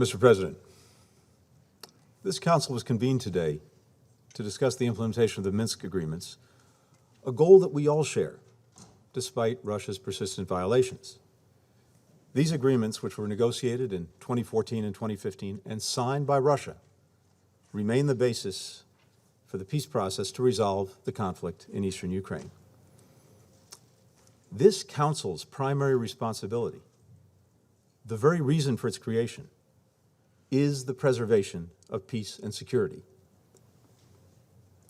Mr. President, this Council was convened today to discuss the implementation of the Minsk Agreements, a goal that we all share, despite Russia's persistent violations. These agreements, which were negotiated in 2014 and 2015 and signed by Russia, remain the basis for the peace process to resolve the conflict in eastern Ukraine. This Council's primary responsibility, the very reason for its creation, is the preservation of peace and security.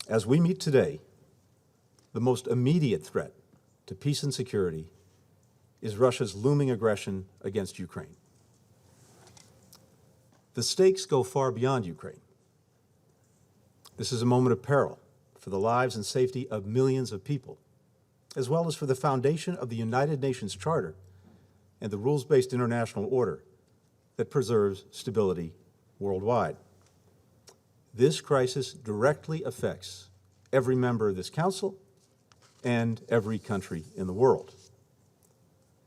As we meet today, the most immediate threat to peace and security is Russia's looming aggression against Ukraine. The stakes go far beyond Ukraine. This is a moment of peril for the lives and safety of millions of people, as well as for the foundation of the United Nations Charter and the rules-based international order that preserves stability worldwide. This crisis directly affects every member of this Council and every country in the world.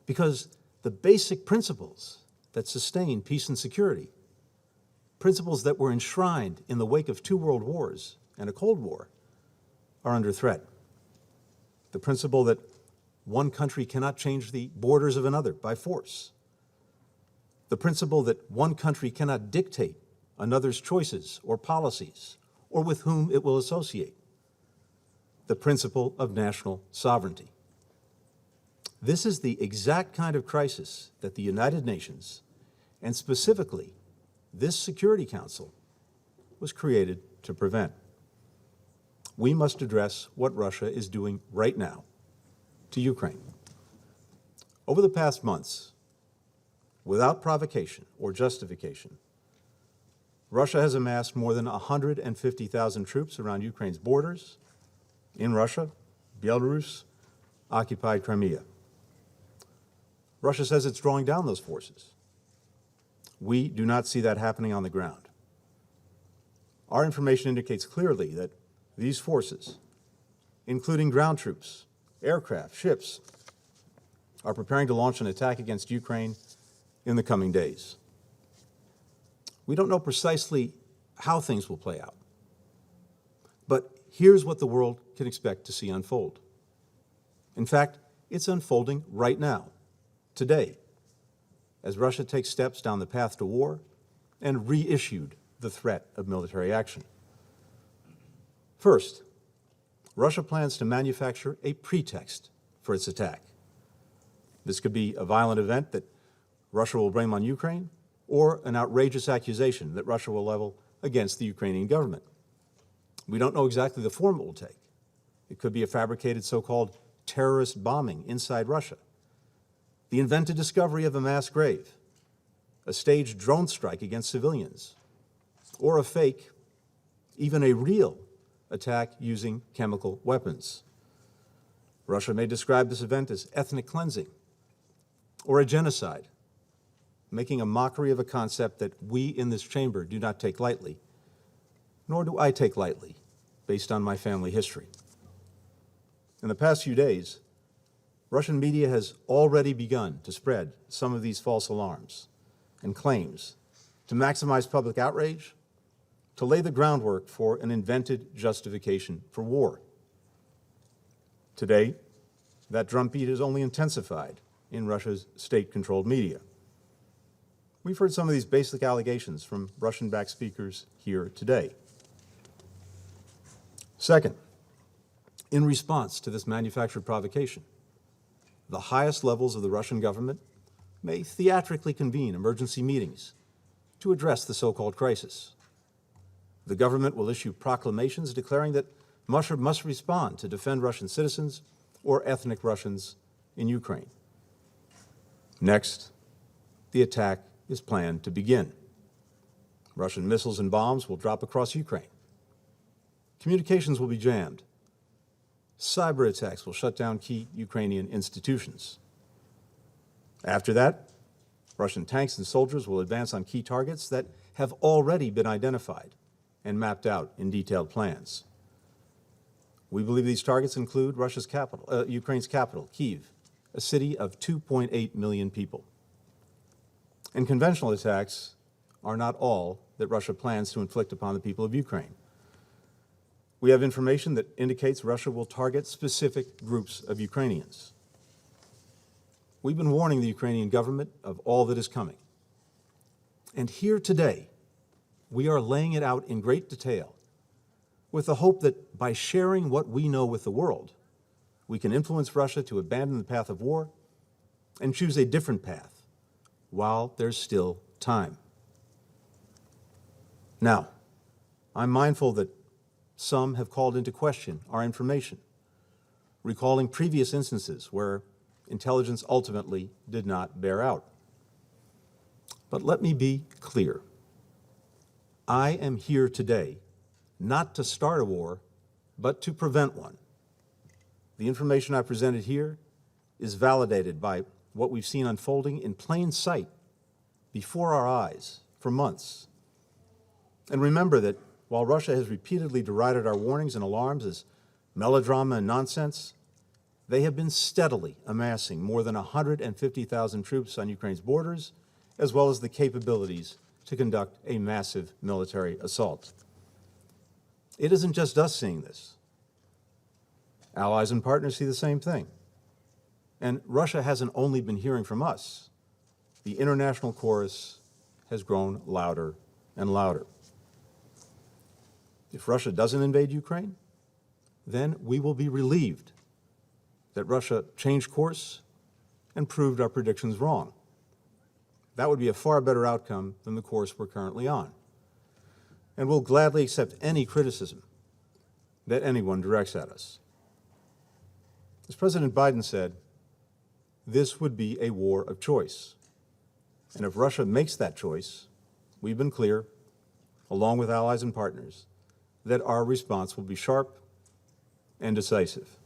Because the basic principles that sustain peace and security, principles that were enshrined in the wake of 2 world wars and a Cold War, are under threat. The principle that one country cannot change the borders of another by force. The principle that one country cannot dictate another's choices or policies or with whom it will associate. The principle of national sovereignty. This is the exact kind of crisis that the United Nations, and specifically this Security Council, was created to prevent. We must address what Russia is doing right now to Ukraine. Over the past months, without provocation or justification, Russia has amassed more than 150,000 troops around Ukraine's borders, in Russia, Belarus, occupied Crimea. Russia says it's drawing down those forces. We do not see that happening on the ground. Our information indicates clearly that these forces, including ground troops, aircraft, ships, are preparing to launch an attack against Ukraine in the coming days. We don't know precisely how things will play out, but here's what the world can expect to see unfold. In fact, it's unfolding right now, today, as Russia takes steps down the path to war and reissued the threat of military action. First, Russia plans to manufacture a pretext for its attack. This could be a violent event that Russia will blame on Ukraine, or an outrageous accusation that Russia will level against the Ukrainian government. We don't know exactly the form it will take. It could be a fabricated so-called terrorist bombing inside Russia, the invented discovery of a mass grave, a staged drone strike against civilians, or a fake, even a real, attack using chemical weapons. Russia may describe this event as ethnic cleansing or a genocide, making a mockery of a concept that we in this chamber do not take lightly, nor do I take lightly, based on my family history. In the past few days, Russian media has already begun to spread some of these false alarms and claims to maximize public outrage, to lay the groundwork for an invented justification for war. Today, that drumbeat is only intensified in Russia's state-controlled media. We've heard some of these basic allegations from Russian-backed speakers here today. Second, in response to this manufactured provocation, the highest levels of the Russian government may theatrically convene emergency meetings to address the so-called crisis. The government will issue proclamations declaring that Russia must respond to defend Russian citizens or ethnic Russians in Ukraine. Next, the attack is planned to begin. Russian missiles and bombs will drop across Ukraine. Communications will be jammed. Cyber attacks will shut down key Ukrainian institutions. After that, Russian tanks and soldiers will advance on key targets that have already been identified and mapped out in detailed plans. We believe these targets include Ukraine's capital, Kyiv, a city of 2.8 million people. And conventional attacks are not all that Russia plans to inflict upon the people of Ukraine. We have information that indicates Russia will target specific groups of Ukrainians. We've been warning the Ukrainian government of all that is coming. And here today, we are laying it out in great detail with the hope that by sharing what we know with the world, we can influence Russia to abandon the path of war and choose a different path while there's still time. Now, I'm mindful that some have called into question our information, recalling previous instances where intelligence ultimately did not bear out. But let me be clear. I am here today not to start a war, but to prevent one. The information I presented here is validated by what we've seen unfolding in plain sight before our eyes for months. And remember that while Russia has repeatedly derided our warnings and alarms as melodrama and nonsense, they have been steadily amassing more than 150,000 troops on Ukraine's borders, as well as the capabilities to conduct a massive military assault. It isn't just us seeing this. Allies and partners see the same thing. And Russia hasn't only been hearing from us. The international chorus has grown louder and louder. If Russia doesn't invade Ukraine, then we will be relieved that Russia changed course and proved our predictions wrong. That would be a far better outcome than the course we're currently on. And we'll gladly accept any criticism that anyone directs at us. As President Biden said, this would be a war of choice. And if Russia makes that choice, we've been clear, along with allies and partners, that our response will be sharp and decisive.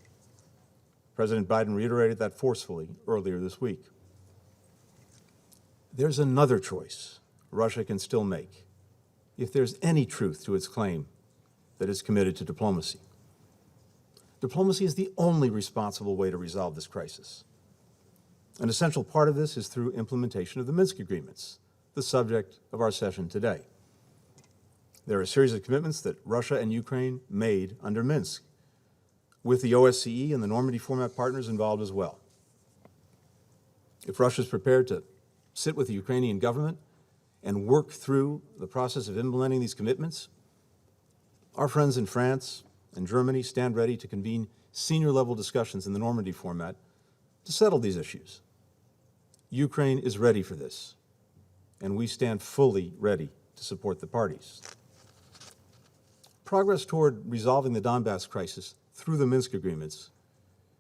President Biden reiterated that forcefully earlier this week. There's another choice Russia can still make if there's any truth to its claim that it's committed to diplomacy. Diplomacy is the only responsible way to resolve this crisis. An essential part of this is through implementation of the Minsk Agreements, the subject of our session today. There are a series of commitments that Russia and Ukraine made under Minsk, with the OSCE and the Normandy format partners involved as well. If Russia is prepared to sit with the Ukrainian government and work through the process of implementing these commitments, our friends in France and Germany stand ready to convene senior-level discussions in the Normandy format to settle these issues. Ukraine is ready for this, and we stand fully ready to support the parties. Progress toward resolving the Donbass crisis through the Minsk Agreements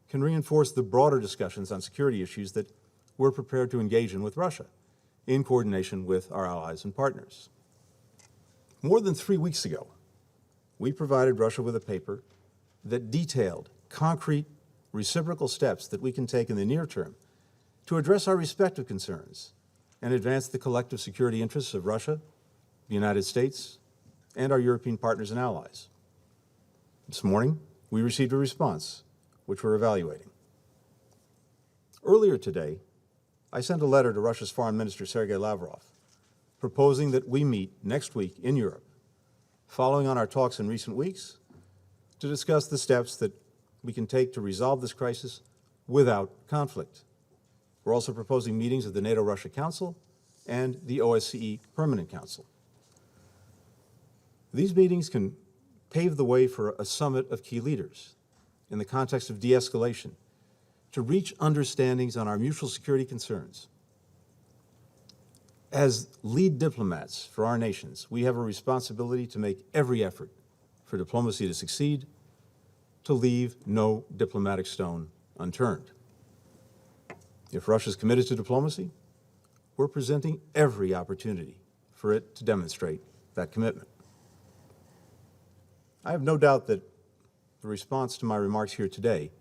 can reinforce the broader discussions on security issues that we're prepared to engage in with Russia, in coordination with our allies and partners. More than 3 weeks ago, we provided Russia with a paper that detailed concrete reciprocal steps that we can take in the near term to address our respective concerns and advance the collective security interests of Russia, the United States, and our European partners and allies. This morning, we received a response, which we're evaluating. Earlier today, I sent a letter to Russia's Foreign Minister, Sergei Lavrov, proposing that we meet next week in Europe, following on our talks in recent weeks, to discuss the steps that we can take to resolve this crisis without conflict. We're also proposing meetings of the NATO-Russia Council and the OSCE Permanent Council. These meetings can pave the way for a summit of key leaders in the context of de-escalation to reach understandings on our mutual security concerns. As lead diplomats for our nations, we have a responsibility to make every effort for diplomacy to succeed, to leave no diplomatic stone unturned. If Russia is committed to diplomacy, we're presenting every opportunity for it to demonstrate that commitment. I have no doubt that the response to my remarks here today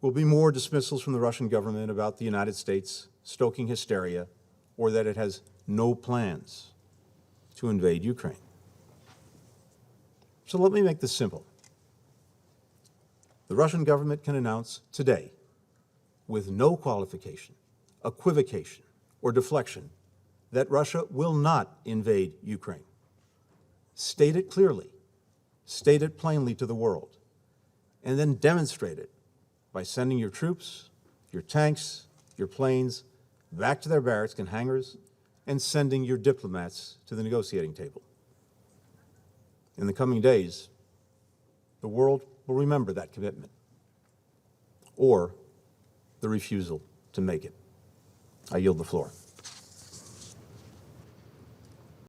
will be more dismissals from the Russian government about the United States stoking hysteria or that it has no plans to invade Ukraine. So let me make this simple. The Russian government can announce today, with no qualification, equivocation, or deflection, that Russia will not invade Ukraine. State it clearly, state it plainly to the world, and then demonstrate it by sending your troops, your tanks, your planes back to their barracks and hangars, and sending your diplomats to the negotiating table. In the coming days, the world will remember that commitment, or the refusal to make it. I yield the floor.